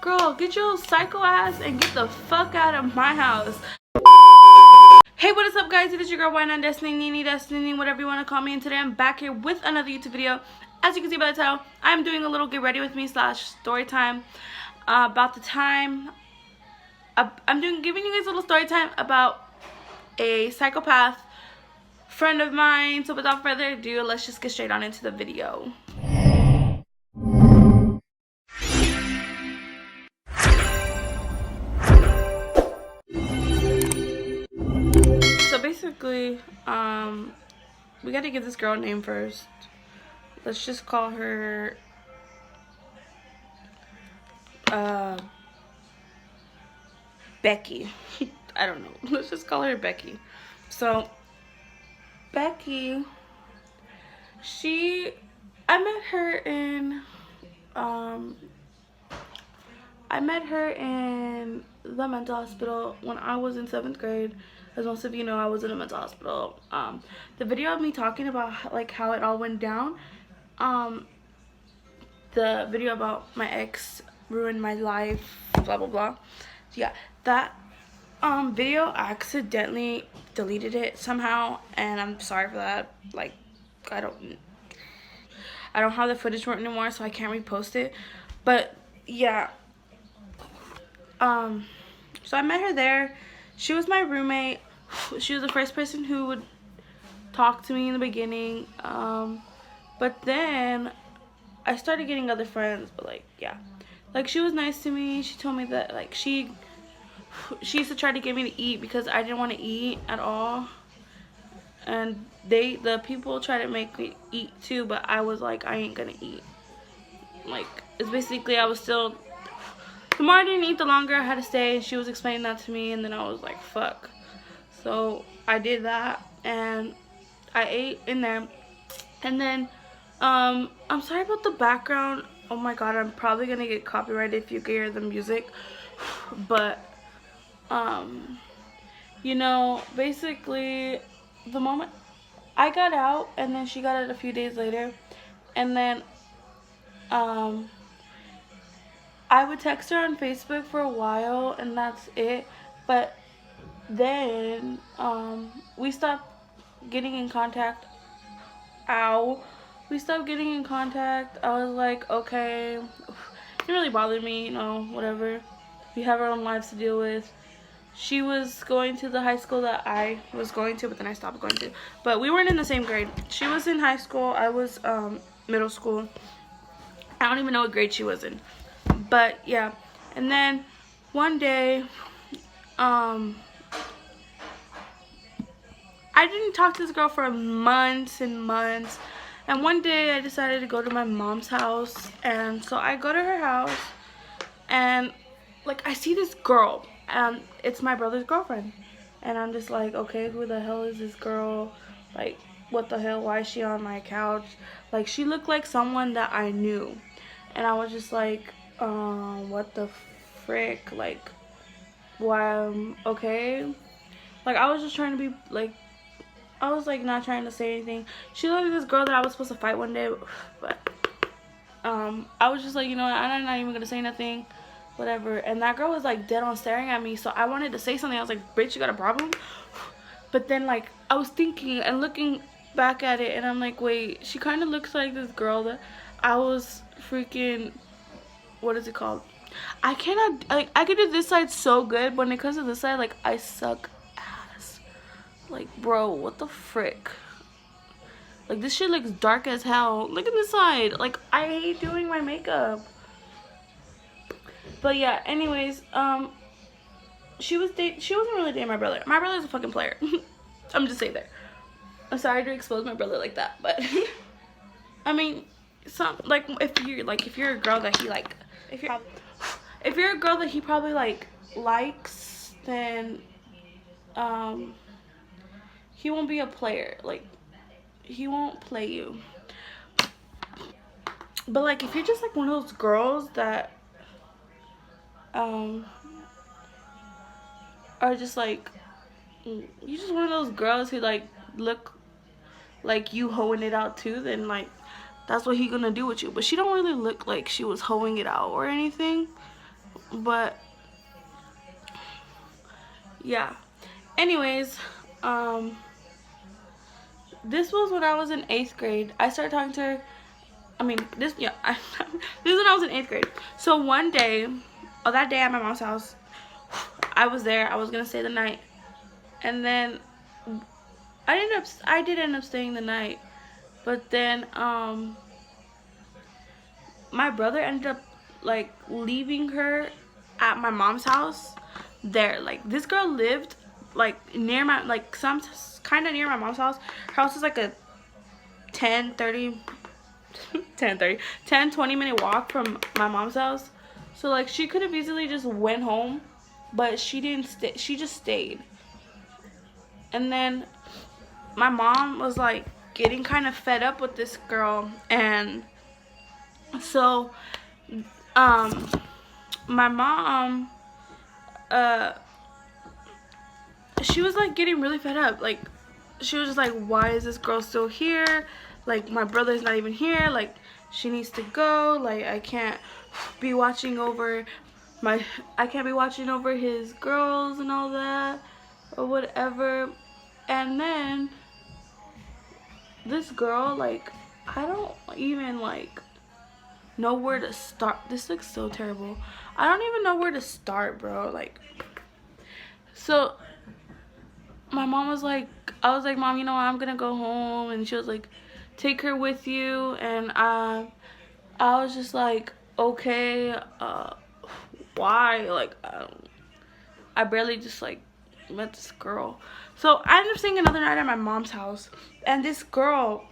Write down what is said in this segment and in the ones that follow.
Girl, get your psycho ass and get the fuck out of my house. Hey, what is up, guys? It is your girl, Why Not Destiny, Nini Destiny, whatever you want to call me. And today I'm back here with another YouTube video. As you can see by the title, I'm doing a little get ready with me / story time about the time. I'm giving you guys a little story time about a psychopath friend of mine. So without further ado, let's just get straight on into the video. So basically, we gotta give this girl a name first. Let's just call her Becky. I don't know. Let's just call her Becky. So Becky, I met her in the mental hospital when I was in 7th grade. As most of you know, I was in a mental hospital. The video of me talking about like how it all went down, the video about my ex ruined my life, blah blah blah. Yeah, that video, I accidentally deleted it somehow, and I'm sorry for that. Like, I don't have the footage for it anymore, so I can't repost it. But yeah, so I met her there. She was my roommate. She was the first person who would talk to me in the beginning, but then I started getting other friends. But like, yeah, like, she was nice to me. She told me that like she used to try to get me to eat because I didn't want to eat at all, and the people tried to make me eat too, but I was like, I ain't gonna eat. Like, it's basically, I was still, the more I didn't eat, the longer I had to stay. And she was explaining that to me, and then I was like, fuck. So I did that, and I ate in there. And then I'm sorry about the background. Oh my god, I'm probably gonna get copyrighted if you can hear the music. But you know, basically, the moment I got out, and then she got out a few days later, and then I would text her on Facebook for a while, and that's it. But then we stopped getting in contact. We stopped getting in contact. I was like, okay, it didn't really bother me, you know, whatever. We have our own lives to deal with. She was going to the high school that I was going to, but then I stopped going to. But we weren't in the same grade. She was in high school. I was middle school. I don't even know what grade she was in. But yeah. And then one day, I didn't talk to this girl for months and months. And one day I decided to go to my mom's house. And so I go to her house, and like, I see this girl, and it's my brother's girlfriend. And I'm just like, okay, who the hell is this girl? Like, what the hell? Why is she on my couch? Like, she looked like someone that I knew. And I was just like, what the frick? Like, why? Okay. Like, I was just trying to be like, I was like not trying to say anything. She looked like this girl that I was supposed to fight one day, but I was just like, you know what, I'm not even gonna say nothing, whatever. And that girl was like dead on staring at me, so I wanted to say something. I was like, bitch, you got a problem? But then, like, I was thinking and looking back at it, and I'm like, wait, she kind of looks like this girl that I was freaking, what is it called? I cannot, like, I could do this side so good, but when it comes to this side, like, I suck ass. Like, bro, what the frick? Like, this shit looks dark as hell. Look at this side. Like, I hate doing my makeup. But yeah, anyways, she wasn't really dating my brother. My brother's a fucking player. I'm just saying that. I'm sorry to expose my brother like that, but I mean, if you're a girl that he like, if you're a girl that he probably like likes, then he won't be a player. Like, he won't play you. But like, if you're just like one of those girls that are just like, you're just one of those girls who like look like you hoeing it out too, then like, that's what he gonna do with you. But she don't really look like she was hoeing it out or anything. But yeah. Anyways, this was when I was in 8th grade. I started talking to her. This is when I was in 8th grade. So one day, that day at my mom's house, I was there. I was gonna stay the night, and then I did end up staying the night, but then my brother ended up like leaving her at my mom's house. There, like, this girl lived like near my, like, some kind of near my mom's house. Her house is like a 10-20 minute walk from my mom's house. So like she could have easily just went home, but she didn't stay. She just stayed. And then my mom was like getting kind of fed up with this girl, and so my mom she was like getting really fed up. Like, she was just like, why is this girl still here? Like, my brother's not even here. Like, she needs to go. Like, I can't be watching over his girls and all that or whatever. And then this girl, like, I don't even like know where to start. This looks so terrible. I don't even know where to start, bro. Like, so my mom was like, I was like, Mom, you know what, I'm gonna go home. And she was like, take her with you. And I was just like, okay, why? Like, I barely just like met this girl. So I ended up staying another night at my mom's house, and this girl,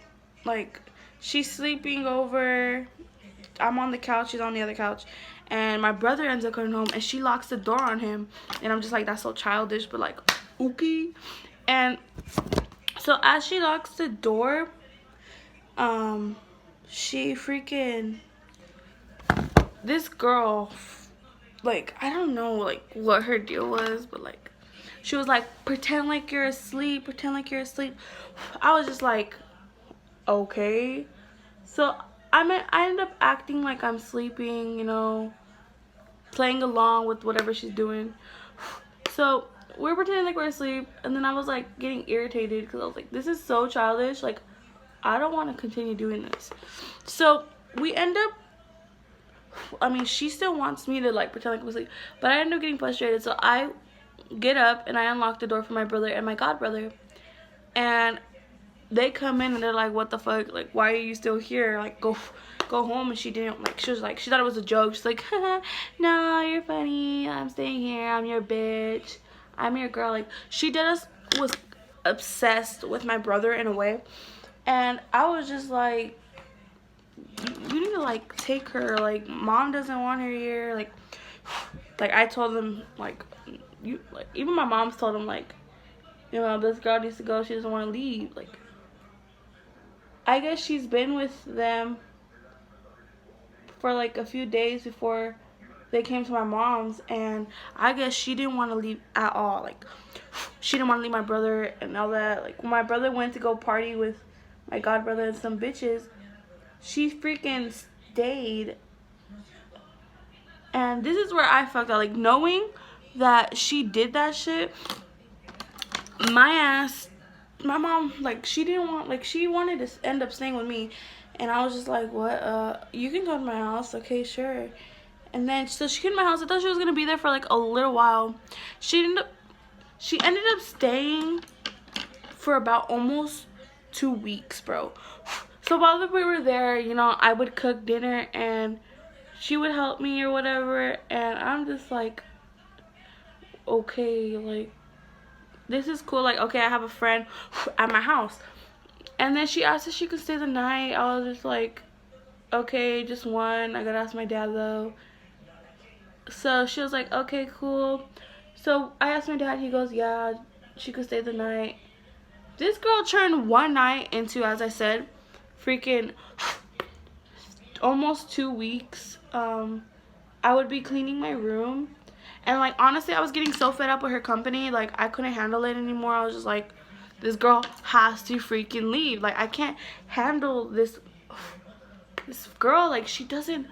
like, she's sleeping over. I'm on the couch, she's on the other couch, and my brother ends up coming home, and she locks the door on him. And I'm just like, that's so childish, but like, okay. And so as she locks the door, she freaking, this girl, like, I don't know like what her deal was, but like, she was like, pretend like you're asleep, pretend like you're asleep. I was just like, okay. So I ended up acting like I'm sleeping, you know, playing along with whatever she's doing. So we're pretending like we're asleep, and then I was like getting irritated because I was like, this is so childish. Like, I don't want to continue doing this. So we end up, she still wants me to like pretend like I'm asleep, but I end up getting frustrated. So I get up and I unlock the door for my brother and my god brother, and they come in and they're like, what the fuck, like, why are you still here? Like, go home. And she didn't, like, she was like, she thought it was a joke. She's like, no, you're funny, I'm staying here, I'm your bitch, I'm your girl. Like, she was obsessed with my brother in a way. And I was just like, you need to like take her, like, mom doesn't want her here. Like I told them, like, even my mom's told them, like, you know, this girl needs to go, she doesn't want to leave. Like, I guess she's been with them for like a few days before they came to my mom's, and I guess she didn't want to leave at all. Like, she didn't want to leave my brother and all that. Like, when my brother went to go party with my god brother and some bitches, she freaking stayed. And this is where I fucked up. Like, knowing that she did that shit, my mom, like, she didn't want, like, she wanted to end up staying with me. And I was just like, what, you can go to my house, okay, sure. And then, so she came to my house. I thought she was gonna be there for like a little while. She ended up staying for about almost 2 weeks, bro. So while we were there, you know, I would cook dinner and she would help me or whatever. And I'm just like, okay, like, this is cool. Like, okay, I have a friend at my house. And then she asked if she could stay the night. I was just like, okay, just one. I gotta ask my dad though. So she was like, okay, cool. So I asked my dad. He goes, yeah, she could stay the night. This girl turned one night into, as I said, freaking almost 2 weeks. I would be cleaning my room, and like, honestly, I was getting so fed up with her company. Like, I couldn't handle it anymore. I was just like, this girl has to freaking leave. Like, I can't handle this girl. Like, she doesn't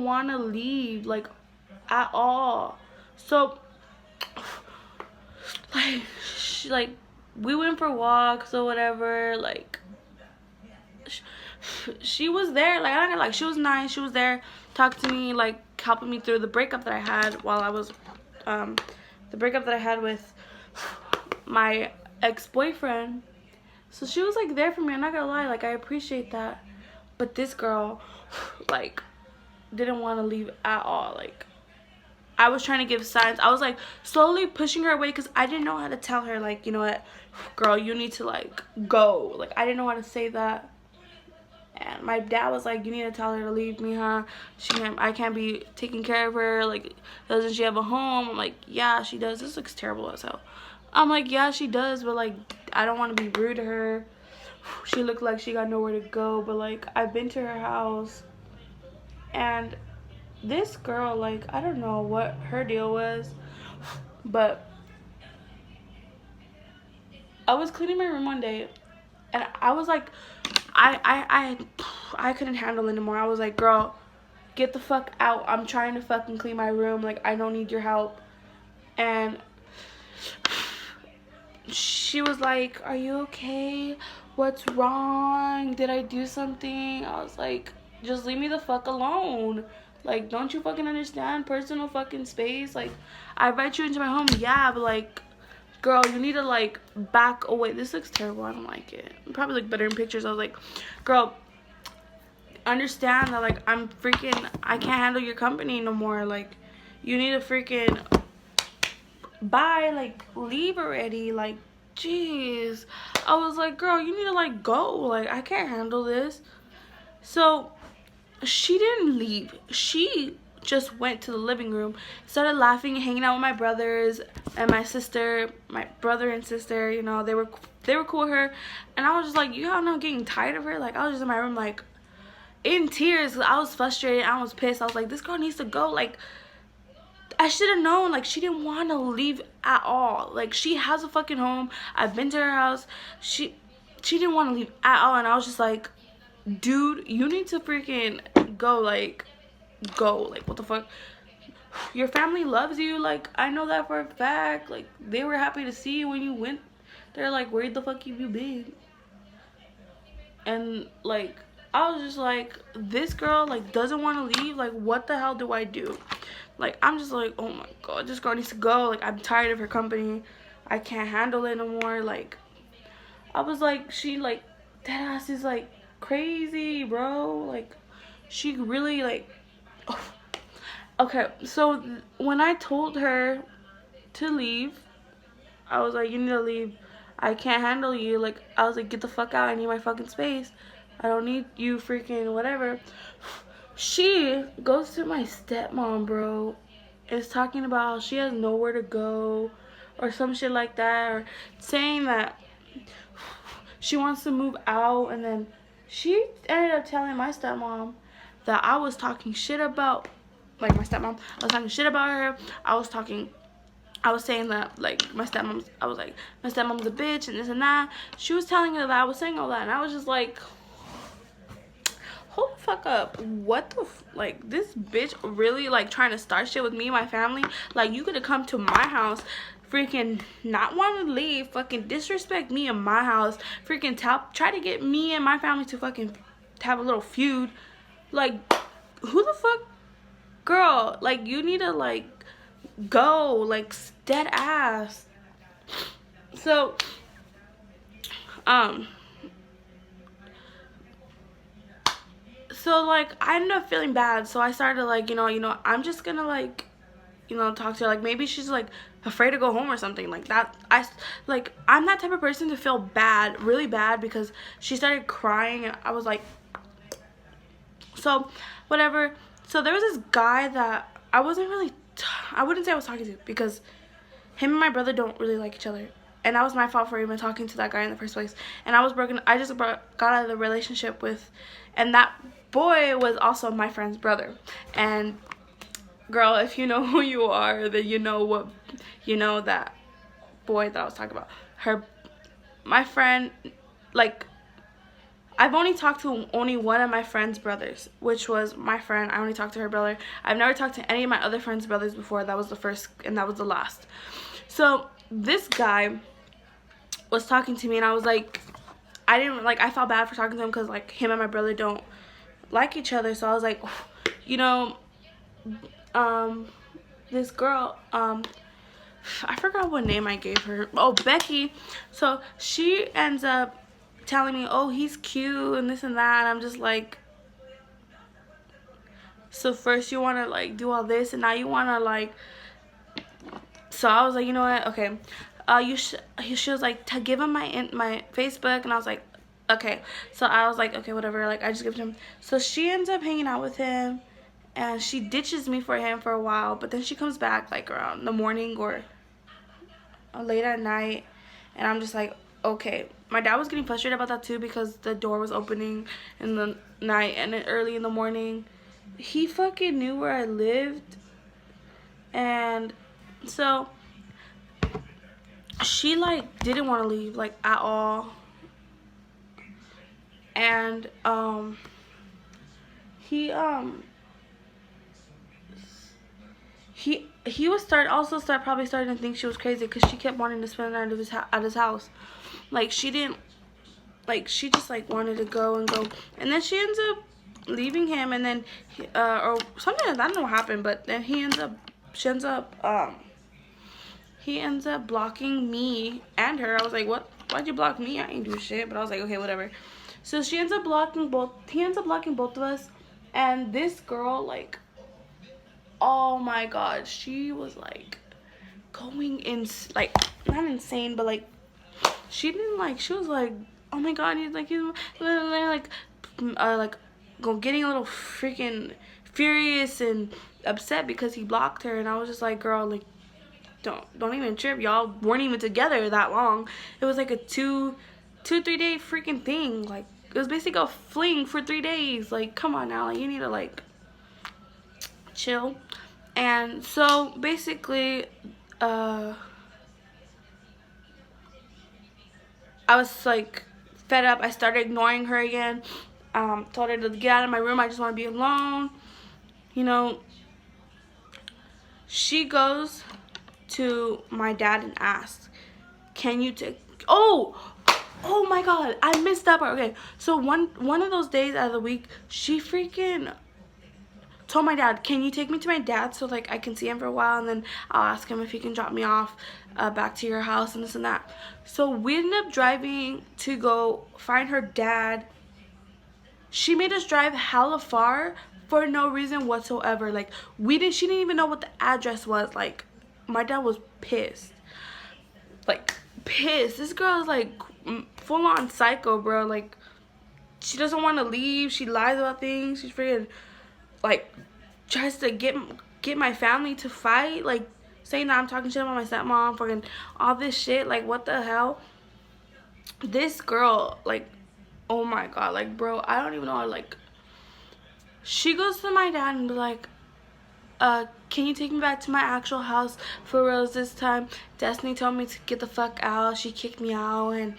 want to leave. Like, at all. So like we went for walks or whatever. Like she was there. Like I don't know, like she was nice. She was there talking to me, like helping me through the breakup that I had while I was the breakup that I had with my ex-boyfriend. So she was like there for me. I'm not gonna lie, like I appreciate that. But this girl like didn't want to leave at all. Like I was trying to give signs. I was like slowly pushing her away because I didn't know how to tell her, like, you know what, girl, you need to like go. Like I didn't know how to say that. And my dad was like, you need to tell her to leave me, huh? I can't be taking care of her. Like, doesn't she have a home? I'm like, yeah, she does. This looks terrible as hell. I'm like, yeah, she does, but like I don't want to be rude to her. She looked like she got nowhere to go, but like I've been to her house, and this girl, like, I don't know what her deal was, but I was cleaning my room one day, and I was like, I couldn't handle it anymore. I was like, girl, get the fuck out. I'm trying to fucking clean my room. Like, I don't need your help. And she was like, are you okay? What's wrong? Did I do something? I was like, just leave me the fuck alone. Like, don't you fucking understand personal fucking space? Like, I invite you into my home, yeah, but like, girl, you need to like back away. This looks terrible. I don't like it. It probably look better in pictures. I was like, girl, understand that like I can't handle your company no more. Like, you need to freaking bye, like leave already. Like, jeez. I was like, girl, you need to like go. Like, I can't handle this. So she didn't leave. She just went to the living room, started laughing and hanging out with my brothers and my sister, my brother and sister. You know, they were cool with her, and I was just like, you know, I'm getting tired of her. Like, I was just in my room like in tears. I was frustrated. I was pissed. I was like, this girl needs to go. Like, I should have known. Like, she didn't want to leave at all. Like, she has a fucking home. I've been to her house. She didn't want to leave at all, and I was just like, dude, you need to freaking go. Like, go. Like, what the fuck? Your family loves you. Like, I know that for a fact. Like, they were happy to see you when you went. They're like, where the fuck have you been? And like, I was just like, this girl like doesn't want to leave. Like, what the hell do I do? Like, I'm just like, oh my god, this girl needs to go. Like, I'm tired of her company. I can't handle it no more. Like, I was like, she like, that ass is like crazy, bro. Like, she really like, oh. Okay, so when I told her to leave, I was like, you need to leave. I can't handle you. Like, I was like, get the fuck out. I need my fucking space. I don't need you freaking whatever. She goes to my stepmom, bro, is talking about how she has nowhere to go or some shit like that, or saying that she wants to move out. And then she ended up telling my stepmom that I was talking shit about, like, my stepmom. I was talking shit about her. I was saying that, like, I was like, my stepmom's a bitch and this and that. She was telling her that I was saying all that, and I was just like, hold the fuck up. What the like, this bitch really like trying to start shit with me and my family? Like, you could have come to my house, freaking not want to leave, fucking disrespect me in my house, freaking try to get me and my family to fucking have a little feud. Like, who the fuck? Girl, like, you need to like go, like, dead ass. So like, I ended up feeling bad, so I started like, you know, I'm just gonna like, you know, talk to her. Like, maybe she's like afraid to go home or something like that. I'm that type of person to feel bad, really bad, because she started crying and I was like, so whatever. So there was this guy that I wasn't really I wouldn't say I was talking to, because him and my brother don't really like each other, and that was my fault for even talking to that guy in the first place. And I just got out of the relationship with, and that boy was also my friend's brother. And girl, if you know who you are, then you know that boy that I was talking about. My friend, like, I've only talked to only one of my friend's brothers, which was my friend. I only talked to her brother. I've never talked to any of my other friends' brothers before. That was the first and that was the last. So this guy was talking to me, and I was like, I didn't like, I felt bad for talking to him because like him and my brother don't like each other. So I was like, you know, this girl, I forgot what name I gave her. Oh, Becky. So she ends up telling me, oh, he's cute and this and that. And I'm just like, so first you want to like do all this, and now you want to like. So I was like, you know what? Okay. She was like, to give him my Facebook, and I was like, okay. So I was like, okay, whatever. Like, I just give it to him. So she ends up hanging out with him, and she ditches me for him for a while, but then she comes back like around the morning or late at night, and I'm just like, okay. My dad was getting frustrated about that too because the door was opening in the night and then early in the morning. He fucking knew where I lived, and so she like didn't want to leave like at all, and he he was probably starting to think she was crazy because she kept wanting to spend the night at his house. Like she didn't, like she just like wanted to go and go, and then she ends up leaving him, and then or something. I don't know what happened, but then he ends up blocking me and her. I was like, what? Why'd you block me? I ain't do shit. But I was like, okay, whatever. So he ends up blocking both of us, and this girl, like, oh my god, she was like going in, like, not insane, but like she was like, oh my god, he's like getting a little freaking furious and upset because he blocked her. And I was just like, girl, like, don't even trip. Y'all weren't even together that long. It was like a 3 day freaking thing. Like, it was basically a fling for 3 days. Like, come on now, like, you need to like chill. And so basically I was like fed up. I started ignoring her again. Told her to get out of my room. I just want to be alone. You know, she goes to my dad and asks, can you take, oh my god, I missed that part. Okay, so one of those days out of the week, she freaking told my dad, can you take me to my dad so like I can see him for a while, and then I'll ask him if he can drop me off back to your house and this and that. So we ended up driving to go find her dad. She made us drive hella far for no reason whatsoever. Like, she didn't even know what the address was. Like, my dad was pissed. Like, pissed. This girl is like full on psycho, bro. Like, she doesn't want to leave. She lies about things. She's freaking like tries to get my family to fight. Like, saying that I'm talking shit about my stepmom, fucking all this shit. Like, what the hell? This girl, like, oh my god, like, bro, I don't even know. Like, she goes to my dad and be like, can you take me back to my actual house for reals this time? Destiny told me to get the fuck out. She kicked me out, and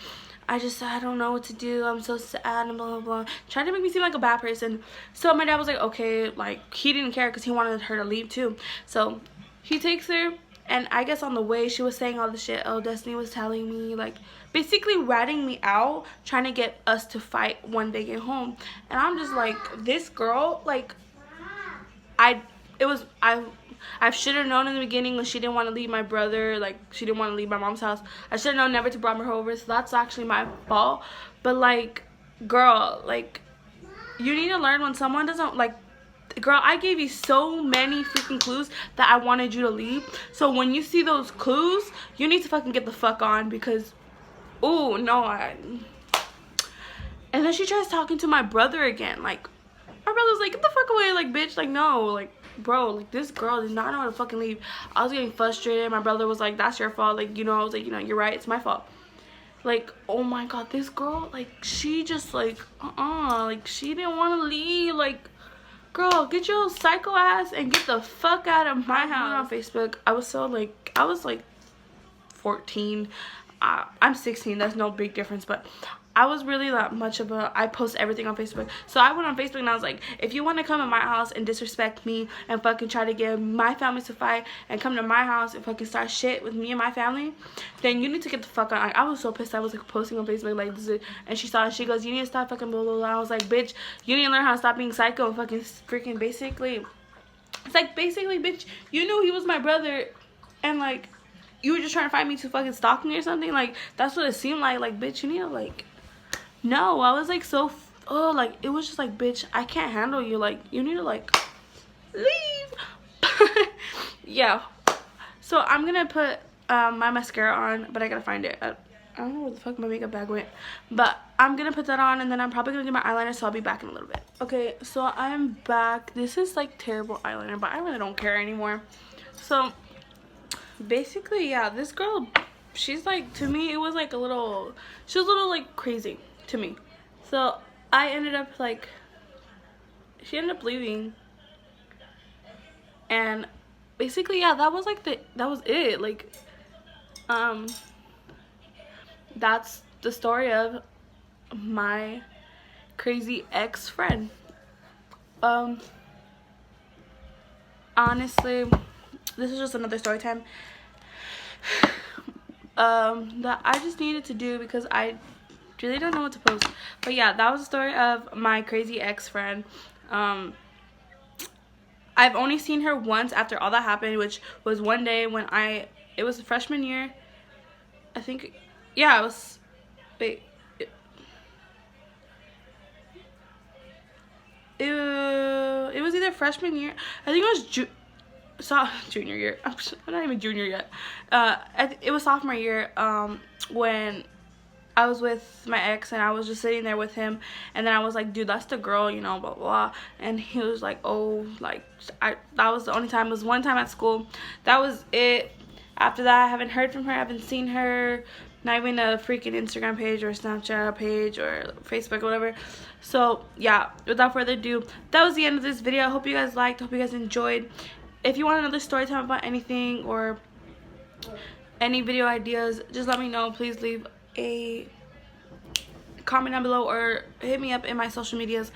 I don't know what to do. I'm so sad and blah, blah, blah. Trying to make me seem like a bad person. So my dad was like, okay, like, he didn't care because he wanted her to leave too. So he takes her, and I guess on the way she was saying all the shit. Oh, Destiny was telling me, like, basically ratting me out, trying to get us to fight when they get home. And I'm just like, this girl, like, I should have known in the beginning when she didn't want to leave my brother, like, she didn't want to leave my mom's house. I should have known never to bring her over, so that's actually my fault. But, like, girl, like, you need to learn when someone doesn't, like, girl, I gave you so many freaking clues that I wanted you to leave. So when you see those clues, you need to fucking get the fuck on, because, ooh, no, and then she tries talking to my brother again. Like, my brother's like, get the fuck away, like, bitch, like, no, like, bro, like, this girl did not know how to fucking leave. I was getting frustrated. My brother was like, that's your fault. Like, you know, I was like, you know, you're right, it's my fault. Like, oh my god, this girl, like, she just, like, like, she didn't want to leave. Like, girl, get your psycho ass and get the fuck out of my house. On Facebook, I was like 14. I'm 16, that's no big difference, but I was really that much of a, I post everything on Facebook. So I went on Facebook and I was like, if you want to come to my house and disrespect me and fucking try to get my family to fight and come to my house and fucking start shit with me and my family, then you need to get the fuck out. Like, I was so pissed. I was like posting on Facebook like this is, and she saw it, she goes, you need to stop fucking blah blah blah. I was like, bitch, you need to learn how to stop being psycho and fucking freaking basically. It's like, basically, bitch, you knew he was my brother and like you were just trying to find me to fucking stalk me or something. Like, that's what it seemed like. Like, bitch, you need to like, no, I was like so, oh, like, it was just like, bitch, I can't handle you. Like, you need to like leave. Yeah. So I'm gonna put my mascara on, but I gotta find it. I don't know where the fuck my makeup bag went, but I'm gonna put that on, and then I'm probably gonna do my eyeliner, so I'll be back in a little bit. Okay, so I'm back. This is like terrible eyeliner, but I really don't care anymore. So basically, yeah, this girl, she's like, to me, it was like a little, she was a little like crazy to me. So I ended up like, she ended up leaving, and basically, yeah, that was like that was it. Like, that's the story of my crazy ex-friend. Honestly, this is just another story time that I just needed to do because I really don't know what to post. But yeah, that was the story of my crazy ex-friend. I've only seen her once after all that happened, which was one day when it was freshman year, I think. Yeah, it was, wait, it was either freshman year, I think it was junior year. I'm not even junior yet. It was sophomore year, when I was with my ex and I was just sitting there with him, and then I was like, dude, that's the girl, you know, blah blah, and he was like, oh, like, that was the only time. It was one time at school. That was it. After that, I haven't heard from her. I haven't seen her, not even a freaking Instagram page or Snapchat page or Facebook or whatever. So yeah, without further ado, that was the end of this video. I hope you guys liked, hope you guys enjoyed. If you want another story time about anything or any video ideas, just let me know. Please leave a comment down below or hit me up in my social medias.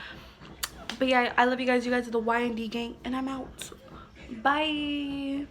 But yeah, I love you guys. You guys are the Y&D gang, and I'm out. Bye.